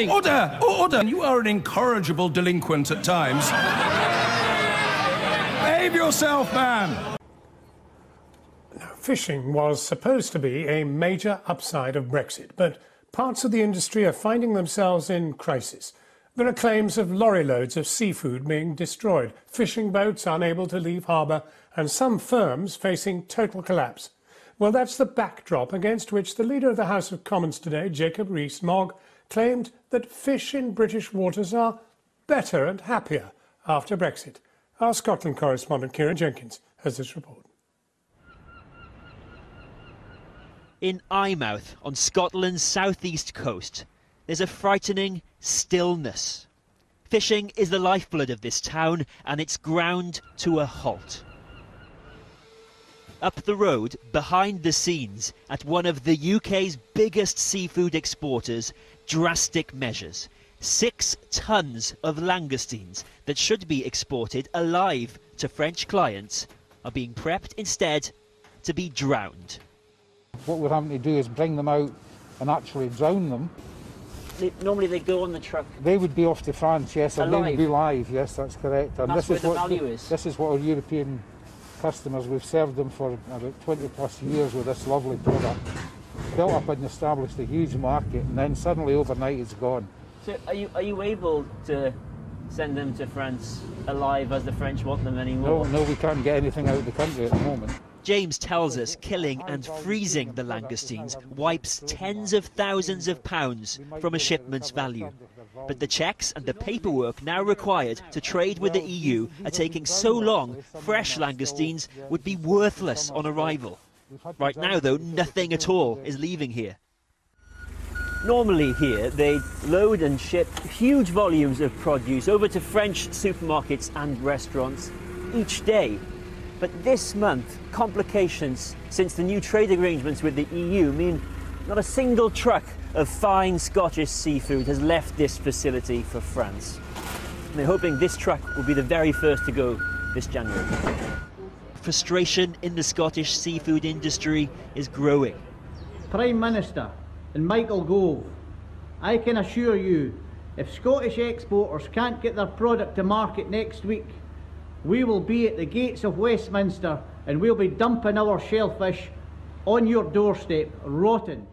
Order! Order! You are an incorrigible delinquent at times. Behave yourself, man! Fishing was supposed to be a major upside of Brexit, but parts of the industry are finding themselves in crisis. There are claims of lorry loads of seafood being destroyed, fishing boats unable to leave harbour, and some firms facing total collapse. Well, that's the backdrop against which the Leader of the House of Commons today, Rees Mogg, claimed that fish in British waters are better and happier after Brexit. Our Scotland correspondent Kieran Jenkins has this report. In Eyemouth, on Scotland's southeast coast, there's a frightening stillness. Fishing is the lifeblood of this town, and it's ground to a halt. Up the road, behind the scenes, at one of the UK's biggest seafood exporters, drastic measures. 6 tons of langoustines that should be exported alive to French clients are being prepped instead to be drowned. What we're having to do is bring them out and actually drown them. Normally they go on the truck. They would be off to France, yes, and alive. they would be live, yes, that's correct. And that's this where is the value is. This is what our European customers, we've served them for about 20 plus years with this lovely product. Built up and established a huge market, and then suddenly overnight it's gone. So are you able to send them to France alive as the French want them anymore? No, we can't get anything out of the country at the moment. James tells us killing and freezing the langoustines wipes tens of thousands of pounds from a shipment's value. But the checks and the paperwork now required to trade with the EU are taking so long, fresh langoustines would be worthless on arrival. Right now, though, nothing at all is leaving here. Normally here, they load and ship huge volumes of produce over to French supermarkets and restaurants each day. But this month, complications since the new trade arrangements with the EU mean not a single truck of fine Scottish seafood has left this facility for France. And they're hoping this truck will be the very first to go this January. Frustration in the Scottish seafood industry is growing. Prime Minister and Michael Gove, I can assure you, if Scottish exporters can't get their product to market next week, we will be at the gates of Westminster and we'll be dumping our shellfish on your doorstep, rotten.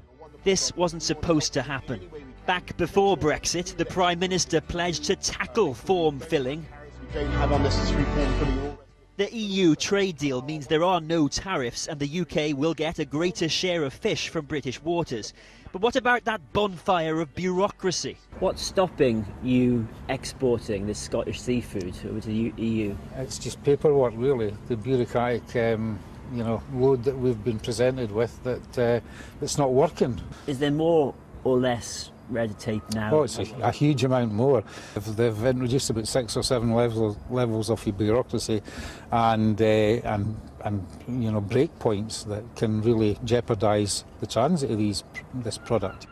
This wasn't supposed to happen. Back before Brexit, the Prime Minister pledged to tackle form filling. The EU trade deal means there are no tariffs and the UK will get a greater share of fish from British waters. But what about that bonfire of bureaucracy? What's stopping you exporting this Scottish seafood over to the EU? It's just paperwork, really. The bureaucratic load that we've been presented with that it's not working. Is there more or less red tape now? Oh, it's a huge amount more. They've introduced about 6 or 7 levels of bureaucracy and break points that can really jeopardise the transit of this product.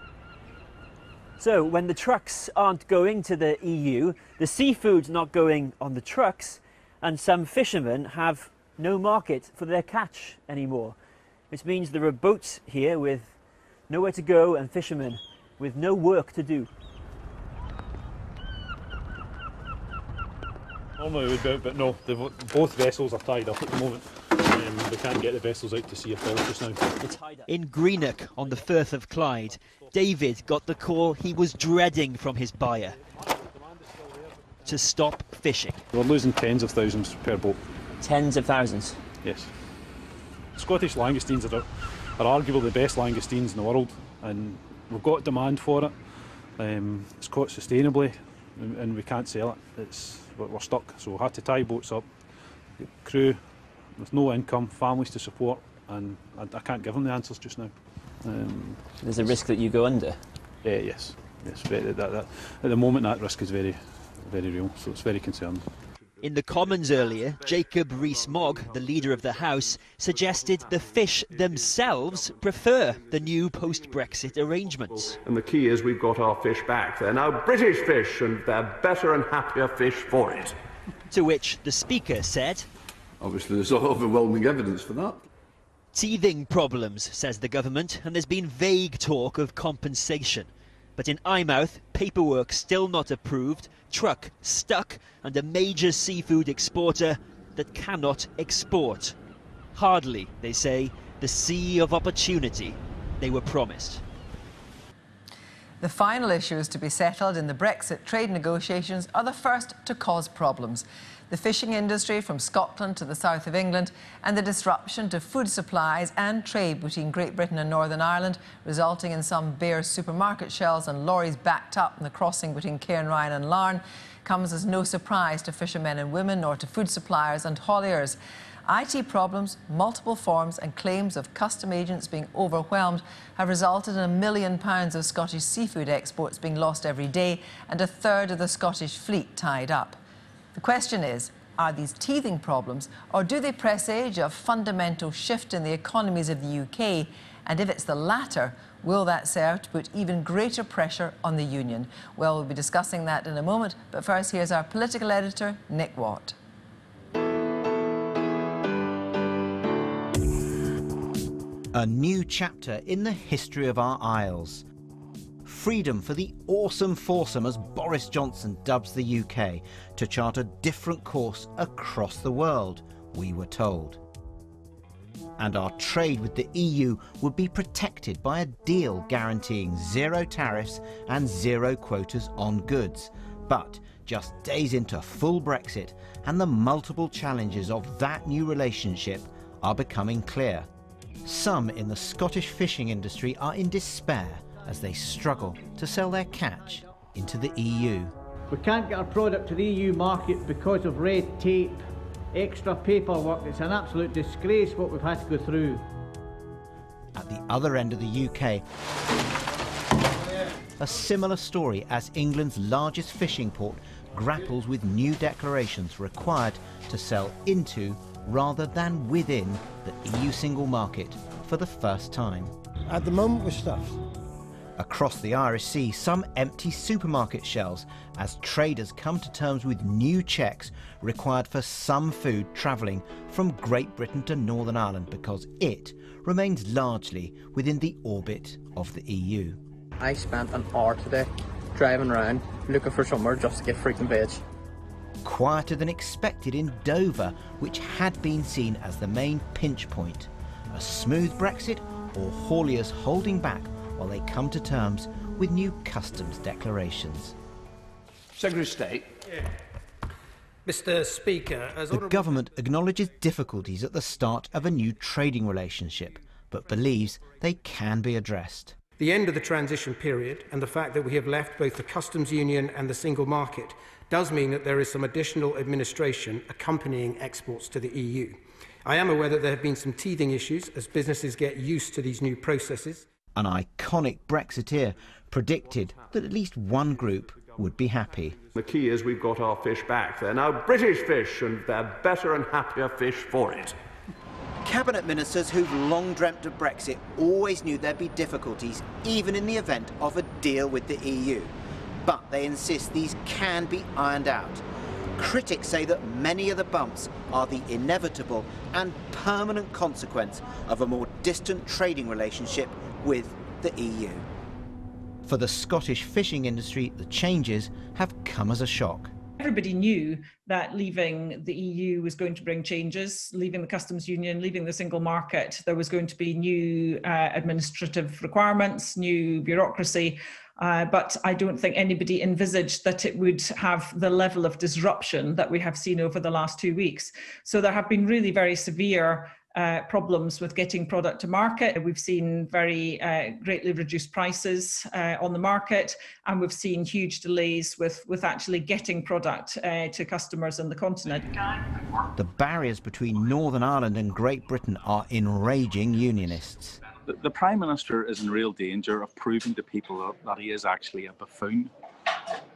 So when the trucks aren't going to the EU, the seafood's not going on the trucks, and some fishermen have no market for their catch anymore, which means there are boats here with nowhere to go and fishermen with no work to do. Normally we would be out, but no, both vessels are tied up at the moment. We can't get the vessels out to sea at all just now. In Greenock on the Firth of Clyde, David got the call he was dreading from his buyer: to stop fishing. We're losing tens of thousands per boat. Tens of thousands? Yes. Scottish langoustines are arguably the best langoustines in the world, and we've got demand for it. It's caught sustainably and we can't sell it. We're stuck, so we had to tie boats up, crew with no income, families to support, and I can't give them the answers just now. There's a risk that you go under? Yes. At the moment that risk is very, very real, so it's very concerning. In the Commons earlier, Rees Mogg, the Leader of the House, suggested the fish themselves prefer the new post-Brexit arrangements. And the key is we've got our fish back. They're now British fish and they're better and happier fish for it. To which the Speaker said, obviously there's overwhelming evidence for that. Teething problems, says the government, and there's been vague talk of compensation. But in Eyemouth, paperwork still not approved, truck stuck, and a major seafood exporter that cannot export. Hardly, they say, the sea of opportunity they were promised. The final issues to be settled in the Brexit trade negotiations are the first to cause problems. The fishing industry from Scotland to the south of England and the disruption to food supplies and trade between Great Britain and Northern Ireland, resulting in some bare supermarket shelves and lorries backed up in the crossing between Cairnryan and Larne, comes as no surprise to fishermen and women nor to food suppliers and hauliers. IT problems, multiple forms and claims of custom agents being overwhelmed have resulted in £1 million of Scottish seafood exports being lost every day and a third of the Scottish fleet tied up. The question is, are these teething problems or do they presage a fundamental shift in the economies of the UK? And if it's the latter, will that serve to put even greater pressure on the union? Well, we'll be discussing that in a moment, but first here's our political editor, Nick Watt. A new chapter in the history of our Isles. Freedom for the awesome foursome, as Boris Johnson dubs the UK, to chart a different course across the world, we were told. And our trade with the EU would be protected by a deal guaranteeing zero tariffs and zero quotas on goods. But just days into full Brexit, and the multiple challenges of that new relationship are becoming clear. Some in the Scottish fishing industry are in despair as they struggle to sell their catch into the EU. We can't get our product to the EU market because of red tape, extra paperwork. It's an absolute disgrace what we've had to go through. At the other end of the UK, a similar story as England's largest fishing port grapples with new declarations required to sell into rather than within the EU single market for the first time. At the moment we're stuffed. Across the Irish Sea, some empty supermarket shelves as traders come to terms with new checks required for some food travelling from Great Britain to Northern Ireland because it remains largely within the orbit of the EU. I spent an hour today driving around looking for somewhere just to get freaking veg. Quieter than expected in Dover, which had been seen as the main pinch point. A smooth Brexit or hauliers holding back while they come to terms with new customs declarations. Secretary of State. Mr. Speaker, the government acknowledges difficulties at the start of a new trading relationship, but believes they can be addressed. the end of the transition period and the fact that we have left both the customs union and the single market does mean that there is some additional administration accompanying exports to the EU. I am aware that there have been some teething issues as businesses get used to these new processes. An iconic Brexiteer predicted that at least one group would be happy. The key is we've got our fish back. They're now British fish, and they're better and happier fish for it. Cabinet ministers who've long dreamt of Brexit always knew there'd be difficulties, even in the event of a deal with the EU. But they insist these can be ironed out. Critics say that many of the bumps are the inevitable and permanent consequence of a more distant trading relationship with the EU. For the Scottish fishing industry, the changes have come as a shock. Everybody knew that leaving the EU was going to bring changes, leaving the customs union, leaving the single market. There was going to be new administrative requirements, new bureaucracy. But I don't think anybody envisaged that it would have the level of disruption that we have seen over the last 2 weeks. So there have been really very severe problems with getting product to market. We've seen very greatly reduced prices on the market, and we've seen huge delays with actually getting product to customers on the continent. The barriers between Northern Ireland and Great Britain are enraging unionists. The Prime Minister is in real danger of proving to people that he is actually a buffoon.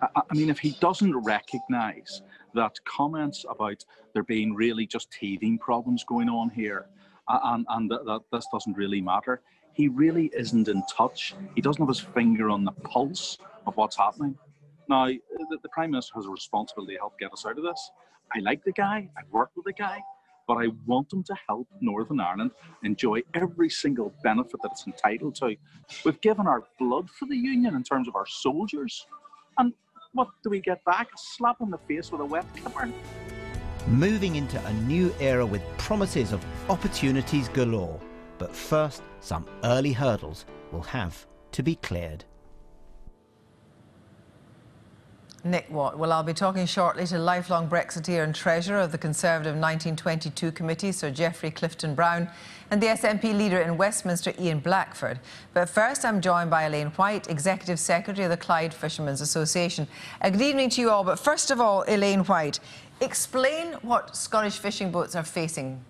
I mean, if he doesn't recognise that comments about there being really just teething problems going on here and that this doesn't really matter, he really isn't in touch. He doesn't have his finger on the pulse of what's happening. Now, the Prime Minister has a responsibility to help get us out of this. I like the guy, I've worked with the guy, but I want him to help Northern Ireland enjoy every single benefit that it's entitled to. We've given our blood for the union in terms of our soldiers. And what do we get back? A slap on the face with a wet clipper. Moving into a new era with promises of opportunities galore. But first, some early hurdles will have to be cleared. Nick Watt. Well, I'll be talking shortly to lifelong Brexiteer and Treasurer of the Conservative 1922 Committee, Sir Geoffrey Clifton-Brown, and the SNP leader in Westminster, Ian Blackford. But first, I'm joined by Elaine White, Executive Secretary of the Clyde Fishermen's Association. Good evening to you all. But first of all, Elaine White, explain what Scottish fishing boats are facing.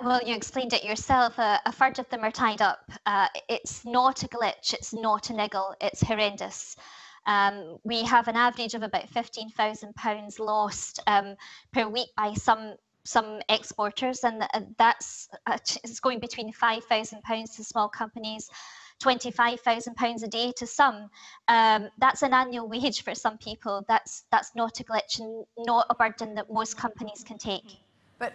Well, you explained it yourself. A third of them are tied up. It's not a glitch. It's not a niggle. It's horrendous. We have an average of about £15,000 lost per week by some exporters, and it's going between £5,000 to small companies, £25,000 a day to some. That's an annual wage for some people. That's not a glitch and not a burden that most companies can take. But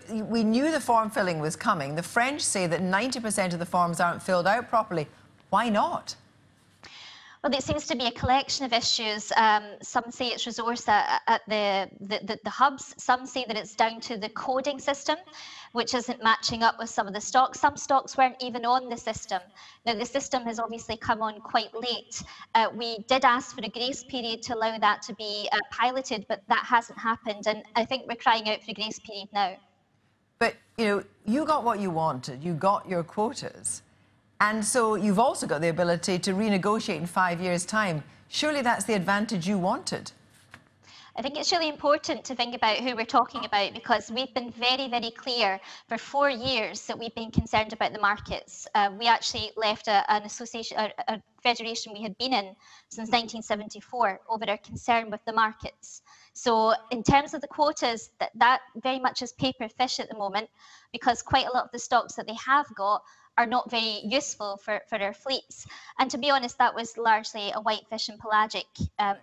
we knew the form filling was coming. The French say that 90% of the forms aren't filled out properly. Why not? Well, it seems to be a collection of issues. Some say it's resource at the hubs. Some say that it's down to the coding system, which isn't matching up with some of the stocks. Some stocks weren't even on the system. Now, the system has obviously come on quite late. We did ask for a grace period to allow that to be piloted, but that hasn't happened. And I think we're crying out for a grace period now. But, you know, you got what you wanted. You got your quotas. And so you've also got the ability to renegotiate in 5 years' time. Surely that's the advantage you wanted. I think it's really important to think about who we're talking about, because we've been very, very clear for 4 years that we've been concerned about the markets. We actually left an association, a federation we had been in since 1974 over our concern with the markets. So in terms of the quotas, that very much is paper fish at the moment, because quite a lot of the stocks that they have got are not very useful for our fleets. And to be honest, that was largely a whitefish and pelagic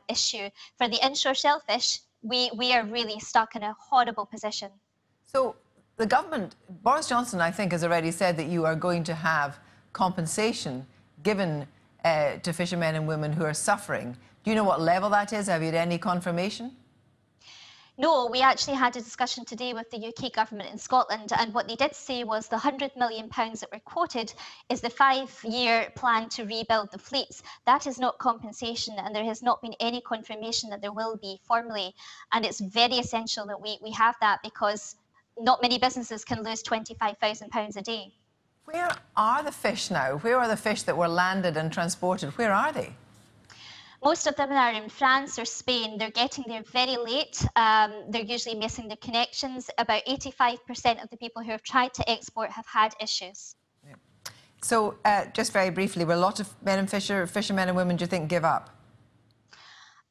issue. For the inshore shellfish, we are really stuck in a horrible position. So the government, Boris Johnson, I think, has already said that you are going to have compensation given to fishermen and women who are suffering. Do you know what level that is? Have you had any confirmation? No, we actually had a discussion today with the UK government in Scotland, and what they did say was the £100 million that were quoted is the 5-year plan to rebuild the fleets. That is not compensation, and there has not been any confirmation that there will be formally. And it's very essential that we have that, because not many businesses can lose £25,000 a day. Where are the fish now? Where are the fish that were landed and transported? Where are they? Most of them are in France or Spain. They're getting there very late. They're usually missing their connections. About 85% of the people who have tried to export have had issues. Yeah. So, just very briefly, will a lot of fishermen and women, do you think, give up?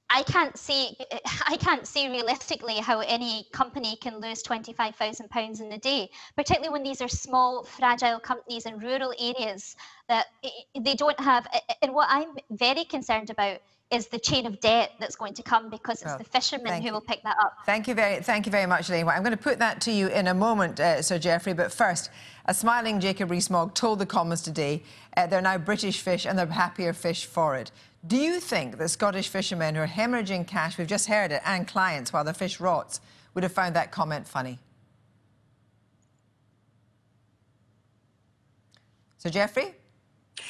I can't see realistically how any company can lose £25,000 in a day, particularly when these are small, fragile companies in rural areas that they don't have. And what I'm very concerned about is the chain of debt that's going to come, because it's the fishermen who will pick that up. Thank you very much, Elaine. I'm going to put that to you in a moment, Sir Geoffrey, but first, a smiling Jacob Rees-Mogg told the Commons today they're now British fish and they're happier fish for it. Do you think that Scottish fishermen who are hemorrhaging cash, we've just heard it, and clients while the fish rots, would have found that comment funny? Sir Geoffrey?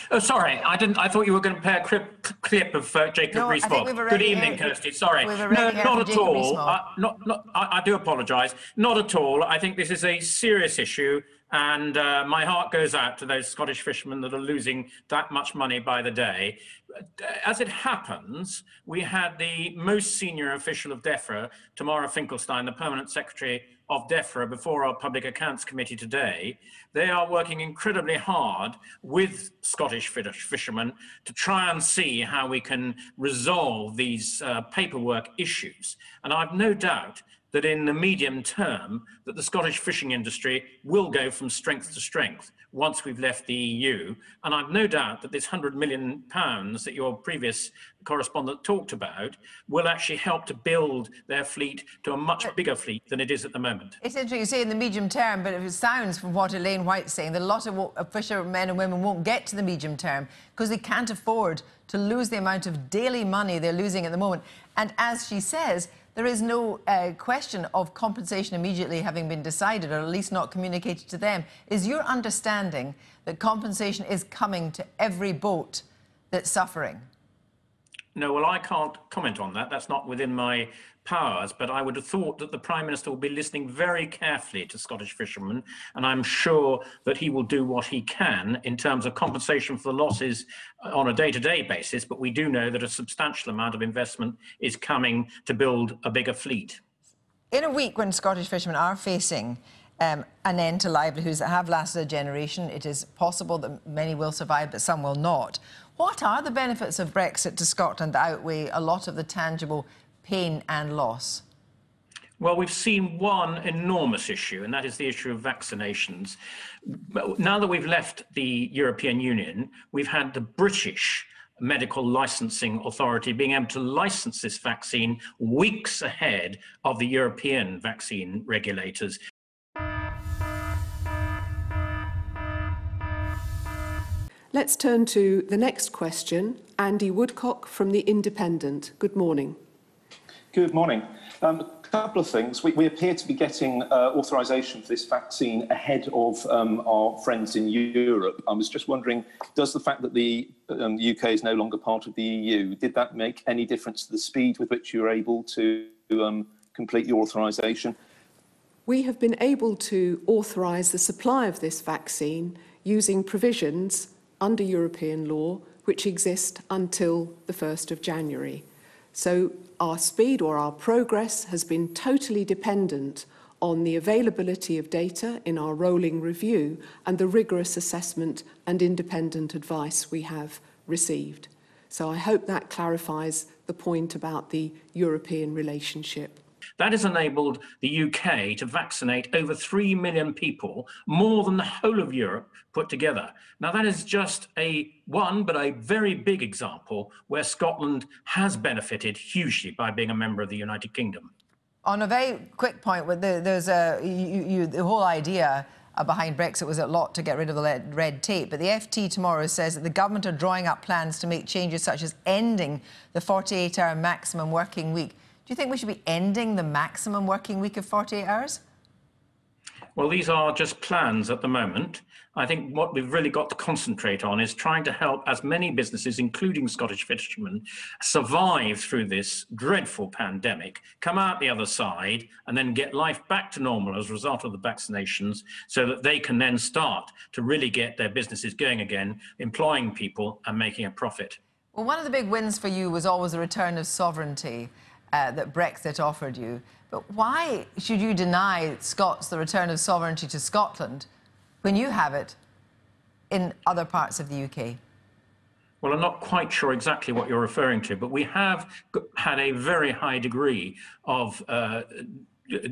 Oh, sorry, I didn't. I thought you were going to play a clip of Jacob Rees-Mogg. Good evening, Kirsty. Sorry, no, not at all. I do apologise. Not at all. I think this is a serious issue, and my heart goes out to those Scottish fishermen that are losing that much money by the day. As it happens, we had the most senior official of DEFRA, Tamara Finkelstein, the permanent secretary of DEFRA, before our Public Accounts Committee today. They are working incredibly hard with Scottish fishermen to try and see how we can resolve these paperwork issues. And I've no doubt that in the medium term, that the Scottish fishing industry will go from strength to strength once we've left the EU. And I've no doubt that this £100 million that your previous correspondent talked about will actually help to build their fleet to a much bigger fleet than it is at the moment. It's interesting you say in the medium term, but it sounds from what Elaine White's saying that a lot of fishermen and women won't get to the medium term because they can't afford to lose the amount of daily money they're losing at the moment. And as she says, there is no question of compensation immediately having been decided, or at least not communicated to them. Is your understanding that compensation is coming to every boat that's suffering? No, well, I can't comment on that. That's not within my powers, but I would have thought that the Prime Minister will be listening very carefully to Scottish fishermen, and I'm sure that he will do what he can in terms of compensation for the losses on a day-to-day basis, but we do know that a substantial amount of investment is coming to build a bigger fleet. In a week when Scottish fishermen are facing an end to livelihoods that have lasted a generation, it is possible that many will survive, but some will not. What are the benefits of Brexit to Scotland that outweigh a lot of the tangible pain and loss? Well, we've seen one enormous issue, and that is the issue of vaccinations. Now that we've left the European Union, we've had the British Medical Licensing Authority being able to license this vaccine weeks ahead of the European vaccine regulators. Let's turn to the next question. Andy Woodcock from The Independent. Good morning. Good morning. A couple of things. We appear to be getting authorisation for this vaccine ahead of our friends in Europe. I was just wondering, does the fact that the UK is no longer part of the EU, did that make any difference to the speed with which you were able to complete your authorisation? We have been able to authorise the supply of this vaccine using provisions under European law which exist until the 1st of January. So our speed or our progress has been totally dependent on the availability of data in our rolling review and the rigorous assessment and independent advice we have received. So I hope that clarifies the point about the European relationship. That has enabled the UK to vaccinate over 3 million people, more than the whole of Europe put together. Now, that is just one, but a very big example where Scotland has benefited hugely by being a member of the United Kingdom. On a very quick point, there's the whole idea behind Brexit was a lot to get rid of the red tape, but the FT tomorrow says that the government are drawing up plans to make changes such as ending the 48-hour maximum working week. Do you think we should be ending the maximum working week of 48 hours? Well, these are just plans at the moment. I think what we've really got to concentrate on is trying to help as many businesses, including Scottish fishermen, survive through this dreadful pandemic, come out the other side, and then get life back to normal as a result of the vaccinations, so that they can then start to really get their businesses going again, employing people and making a profit. Well, one of the big wins for you was always the return of sovereignty that Brexit offered you. But why should you deny Scots the return of sovereignty to Scotland when you have it in other parts of the UK? Well, I'm not quite sure exactly what you're referring to, but we have had a very high degree of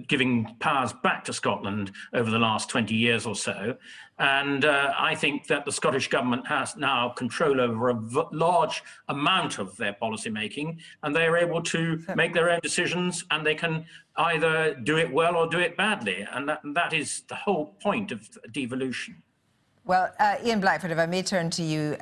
giving powers back to Scotland over the last 20 years or so. And I think that the Scottish Government has now control over a large amount of their policy making, and they are able to make their own decisions, and they can either do it well or do it badly. And that is the whole point of devolution. Well, Ian Blackford, if I may turn to you,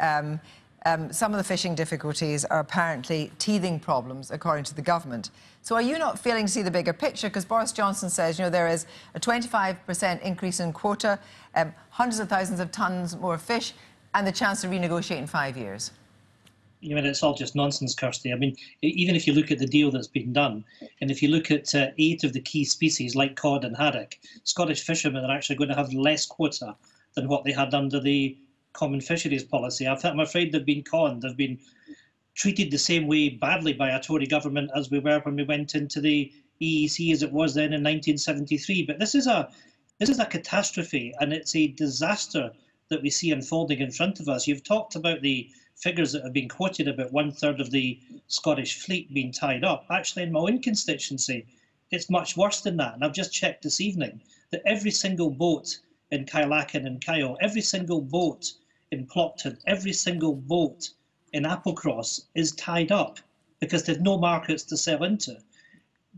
some of the fishing difficulties are apparently teething problems, according to the government. So are you not failing to see the bigger picture? Because Boris Johnson says, you know, there is a 25% increase in quota, hundreds of thousands of tonnes more fish, and the chance to renegotiate in 5 years. I mean, it's all just nonsense, Kirsty. I mean, even if you look at the deal that's been done, and if you look at 8 of the key species like cod and haddock, Scottish fishermen are actually going to have less quota than what they had under the Common Fisheries Policy. I'm afraid they've been conned. They've been treated the same way badly by a Tory government as we were when we went into the EEC as it was then in 1973. But this is a catastrophe, and it's a disaster that we see unfolding in front of us. You've talked about the figures that have been quoted, about 1/3 of the Scottish fleet being tied up. Actually, in my own constituency, It's much worse than that. And I've just checked this evening that every single boat in Kyleakin and Kyle, every single boat in Clopton, every single boat in Applecross is tied up because they've no markets to sell into.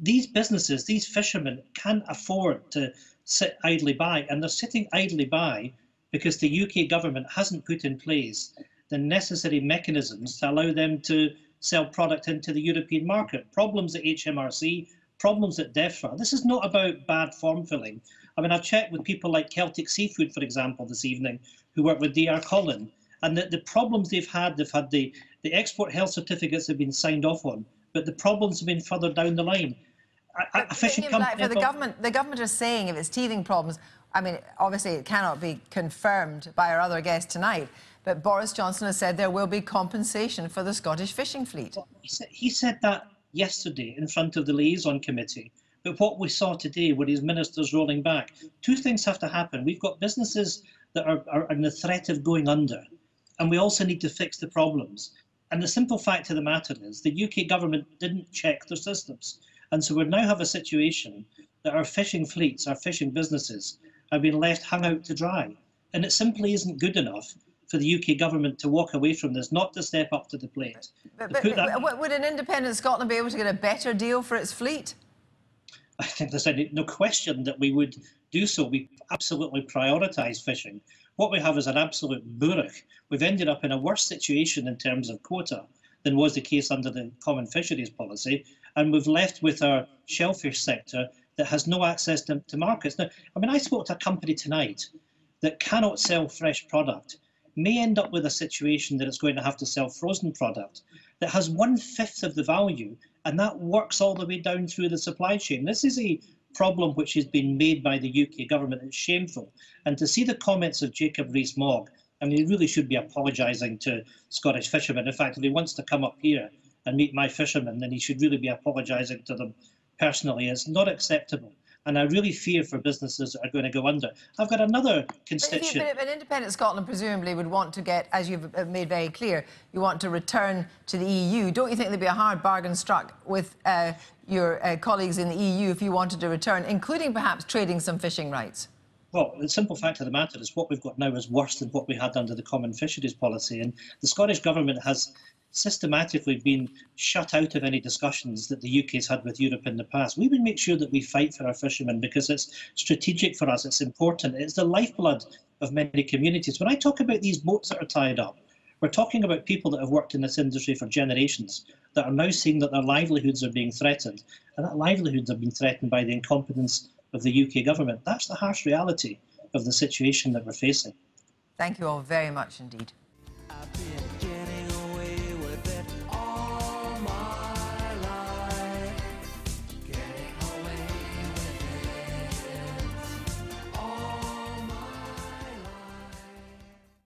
These businesses, these fishermen can't afford to sit idly by, and they're sitting idly by because the UK government hasn't put in place the necessary mechanisms to allow them to sell product into the European market. Problems at HMRC, problems at DEFRA. This is not about bad form filling. I mean, I've checked with people like Celtic Seafood, for example, this evening, who work with DR Collin, and the problems they've had the export health certificates have been signed off on, but the problems have been further down the line. The government is saying if it's teething problems, I mean, obviously it cannot be confirmed by our other guest tonight, but Boris Johnson has said there will be compensation for the Scottish fishing fleet. He said that yesterday in front of the liaison committee, but what we saw today were his ministers rolling back. Two things have to happen. We've got businesses that are in the threat of going under, and we also need to fix the problems. And the simple fact of the matter is the UK government didn't check their systems. And so we now have a situation that our fishing fleets, our fishing businesses, have been left hung out to dry. And it simply isn't good enough for the UK government to walk away from this, not to step up to the plate. But would an independent Scotland be able to get a better deal for its fleet? I think there's no question that we would do so. We absolutely prioritise fishing. What we have is an absolute burrock. We've ended up in a worse situation in terms of quota than was the case under the Common Fisheries Policy, and we've left with our shellfish sector that has no access to markets. Now, I mean, I spoke to a company tonight that cannot sell fresh product, may end up with a situation that it's going to have to sell frozen product that has 1/5 of the value, and that works all the way down through the supply chain. This is a problem which has been made by the UK government. It's shameful. And to see the comments of Jacob Rees Mogg, I mean, he really should be apologising to Scottish fishermen. In fact, if he wants to come up here and meet my fishermen, then he should really be apologising to them personally. It's not acceptable. And I really fear for businesses that are going to go under. I've got another constituent. But an independent Scotland presumably would want to get, as you've made very clear, you want to return to the EU. Don't you think there'd be a hard bargain struck with your colleagues in the EU if you wanted to return, including perhaps trading some fishing rights? Well, the simple fact of the matter is what we've got now is worse than what we had under the Common Fisheries Policy. And the Scottish Government has systematically been shut out of any discussions that the UK's had with Europe in the past. We would make sure that we fight for our fishermen because it's strategic for us, it's important, it's the lifeblood of many communities. When I talk about these boats that are tied up, we're talking about people that have worked in this industry for generations that are now seeing that their livelihoods are being threatened, and that livelihoods have been threatened by the incompetence of the UK government. That's the harsh reality of the situation that we're facing. Thank you all very much indeed. I've been getting